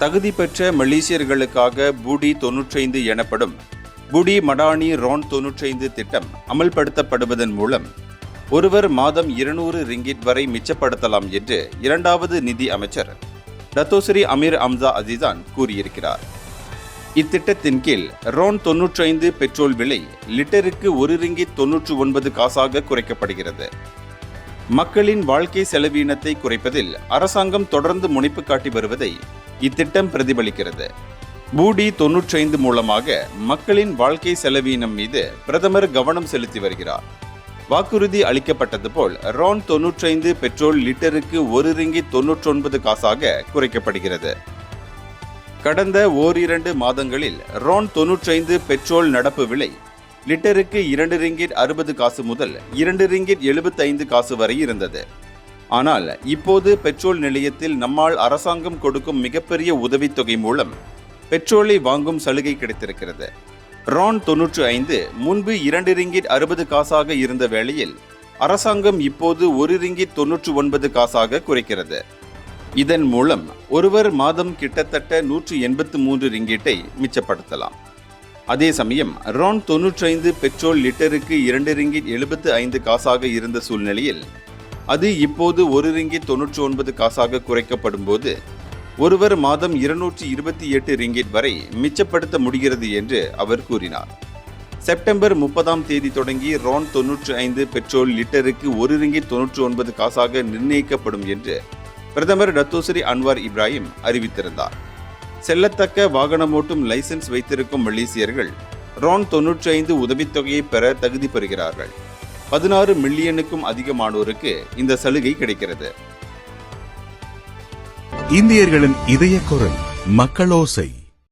தகுதி பெற்ற மலேசியர்களுக்காக பூடி 95 எனப்படும் பூடி மடானி ரான் 95 திட்டம் அமல்படுத்தப்படுவதன் மூலம் ஒருவர் மாதம் 200 ரிங்கிட் வரை மிச்சப்படுத்தலாம் என்று இரண்டாவது நிதி அமைச்சர் டத்தோஸ்ரீ அமீர் அம்சா அசிசான் கூறியிருக்கிறார். இத்திட்டத்தின் கீழ் ரான் 95 பெட்ரோல் விலை லிட்டருக்கு 1 ரிங்கிட் 99 காசாக குறைக்கப்படுகிறது. மக்களின் வாழ்க்கை செலவீனத்தை குறைப்பதில் அரசாங்கம் தொடர்ந்து முனைப்பு காட்டி வருவதை இத்திட்டம் பிரதிபலிக்கிறது. பூடி 95 மூலமாக மக்களின் வாழ்க்கை செலவீனம் மீது பிரதமர் கவனம் செலுத்தி வருகிறார். வாக்குறுதி அளிக்கப்பட்டது போல் ரான் 95 பெட்ரோல் லிட்டருக்கு 1 ரிங்கிட் 99 காசாக குறைக்கப்படுகிறது. கடந்த ஓரிரண்டு மாதங்களில் ரான் 95 பெட்ரோல் நடப்பு விலை லிட்டருக்கு 2 ரிங்கிட் 60 காசு முதல் 2 ரிங்கிட் 75 காசு வரை இருந்தது. ஆனால் இப்போது பெட்ரோல் நிலையத்தில் நம்மால் அரசாங்கம் கொடுக்கும் மிகப்பெரிய உதவித்தொகை மூலம் பெட்ரோலை வாங்கும் சலுகை கிடைத்திருக்கிறது. ரான் 95 முன்பு 2 ரிங்கிட் 60 காசாக இருந்த வேளையில் அரசாங்கம் இப்போது 1 ரிங்கிட் 99 காசாக குறைக்கிறது. இதன் மூலம் ஒருவர் மாதம் கிட்டத்தட்ட 183 ரிங்கிட்டை மிச்சப்படுத்தலாம். அதே சமயம் ரான் 95 பெட்ரோல் லிட்டருக்கு 2 ரிங்கிட் 75 காசாக இருந்த சூழ்நிலையில் அது இப்போது 1 ரிங்கிட் 99 காசாக குறைக்கப்படும் போது ஒருவர் மாதம் 228 ரிங்கிட் வரை மிச்சப்படுத்த முடிகிறது என்று அவர் கூறினார். செப்டம்பர் 30ஆம் தேதி தொடங்கி ரான் 95 பெட்ரோல் லிட்டருக்கு 1 ரிங்கிட் 99 காசாக நிர்ணயிக்கப்படும் என்று பிரதமர் டத்தோஸ்ரீ அன்வார் இப்ராஹிம் அறிவித்திருந்தார். செல்லத்தக்க வாகனமோட்டும் லைசன்ஸ் வைத்திருக்கும் மலேசியர்கள் ரான் 95 உதவித்தொகையை பெற தகுதி பெறுகிறார்கள். 16 மில்லியனுக்கும் அதிகமானோருக்கு இந்த சலுகை கிடைக்கிறது. இந்தியர்களின் இதய குரல் மக்களோசை.